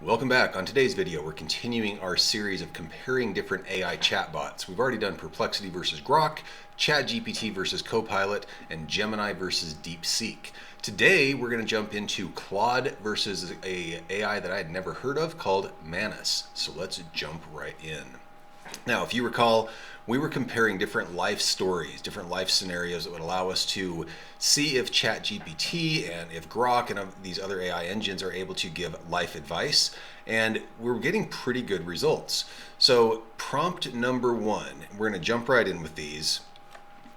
Welcome back. On today's video, we're continuing our series of comparing different AI chatbots. We've already done Perplexity versus Grok, ChatGPT versus Copilot, and Gemini versus DeepSeek. Today, we're going to jump into Claude versus a AI that I had never heard of called Manus. So let's jump right in. Now, if you recall, we were comparing different life stories, different life scenarios that would allow us to see if ChatGPT and if Grok and these other AI engines are able to give life advice, and we're getting pretty good results. So prompt number one, we're going to jump right in with these,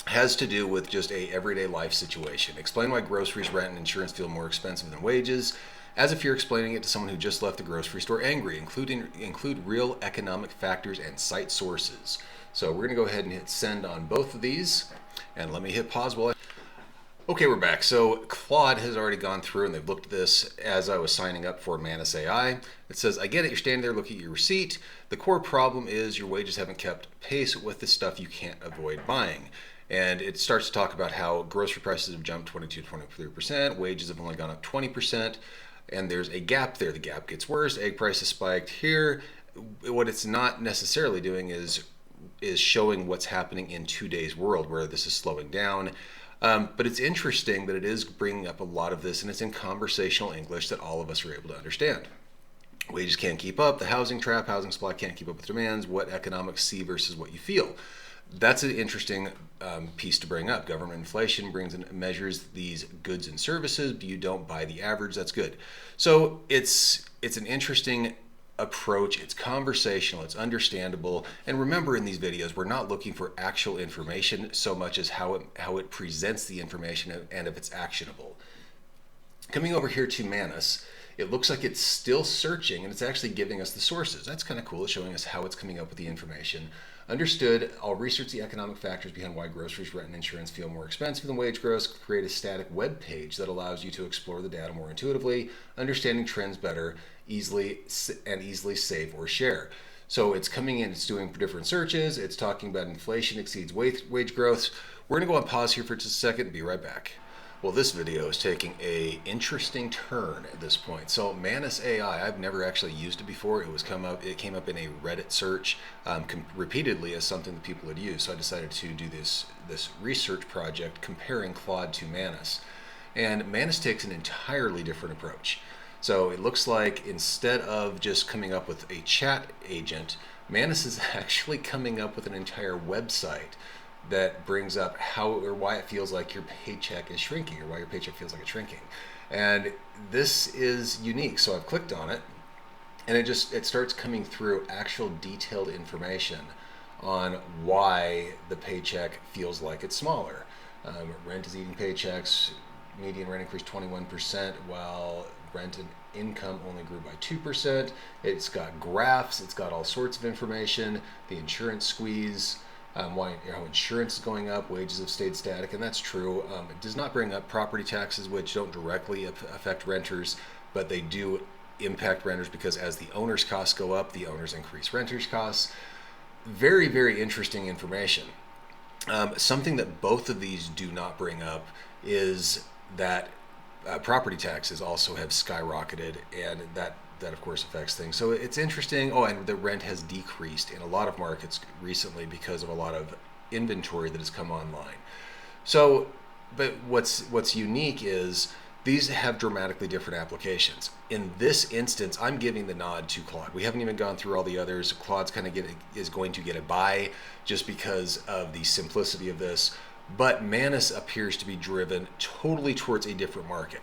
has to do with just a everyday life situation. Explain why groceries, rent, and insurance feel more expensive than wages, as if you're explaining it to someone who just left the grocery store angry. Include real economic factors and cite sources. So we're going to go ahead and hit send on both of these, and let me hit pause while Okay, we're back. So Claude has already gone through and they've looked at this as I was signing up for Manus AI. It says, I get it, you're standing there looking at your receipt. The core problem is your wages haven't kept pace with the stuff you can't avoid buying. And it starts to talk about how grocery prices have jumped 22 to 23%, wages have only gone up 20%, and there's a gap there. The gap gets worse, egg prices spiked here. What it's not necessarily doing is showing what's happening in today's world where this is slowing down. But it's interesting that it is bringing up a lot of this, and it's in conversational English that all of us are able to understand. Wages can't keep up, the housing trap, housing supply can't keep up with demands, what economics see versus what you feel. That's an interesting piece to bring up. Government inflation brings and measures these goods and services. You don't buy the average, that's good. So it's an interesting approach. It's conversational, it's understandable, and remember, in these videos we're not looking for actual information so much as how it presents the information and if it's actionable. Coming over here to Manus, it looks like it's still searching and it's actually giving us the sources. That's kind of cool. It's showing us how it's coming up with the information. Understood, I'll research the economic factors behind why groceries, rent, and insurance feel more expensive than wage growth, create a static web page that allows you to explore the data more intuitively, understanding trends better, easily save or share. So it's coming in, it's doing different searches, it's talking about inflation exceeds wage growth. We're gonna go on pause here for just a second and be right back. Well, this video is taking a interesting turn at this point. So Manus AI, I've never actually used it before. It came up in a Reddit search repeatedly as something that people had used. So I decided to do this research project comparing Claude to Manus. And Manus takes an entirely different approach. So it looks like instead of just coming up with a chat agent, Manus is actually coming up with an entire website that brings up how or why it feels like your paycheck is shrinking, or why your paycheck feels like it's shrinking. And this is unique. So I've clicked on it and it starts coming through actual detailed information on why the paycheck feels like it's smaller. Rent is eating paychecks. Median rent increased 21%, while rent and income only grew by 2%. It's got graphs, it's got all sorts of information, the insurance squeeze, how insurance is going up, wages have stayed static, and that's true. It does not bring up property taxes, which don't directly affect renters, but they do impact renters because as the owner's costs go up, the owners increase renters' costs. Very, very interesting information. Something that both of these do not bring up is that property taxes also have skyrocketed, and that of course affects things. So it's interesting. Oh, and the rent has decreased in a lot of markets recently because of a lot of inventory that has come online. So, but what's unique is these have dramatically different applications. In this instance, I'm giving the nod to Claude. We haven't even gone through all the others. Claude's kind of is going to get a buy just because of the simplicity of this. But Manus appears to be driven totally towards a different market.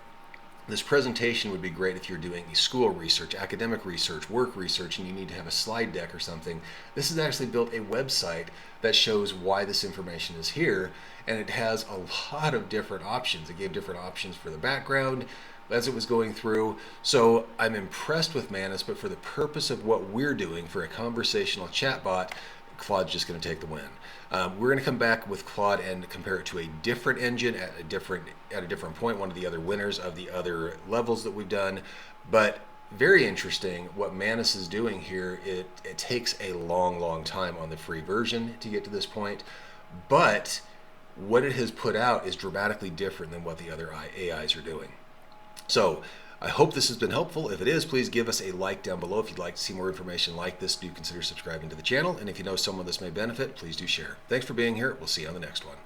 This presentation would be great if you're doing school research, academic research, work research, and you need to have a slide deck or something. This has actually built a website that shows why this information is here, and it has a lot of different options. It gave different options for the background as it was going through. So I'm impressed with Manus, but for the purpose of what we're doing for a conversational chatbot, Claude's just going to take the win. We're going to come back with Claude and compare it to a different engine at a different point, one of the other winners of the other levels that we've done. But very interesting what Manus is doing here. It takes a long time on the free version to get to this point, but what it has put out is dramatically different than what the other AIs are doing. So I hope this has been helpful. If it is, please give us a like down below. If you'd like to see more information like this, do consider subscribing to the channel. And if you know someone this may benefit, please do share. Thanks for being here. We'll see you on the next one.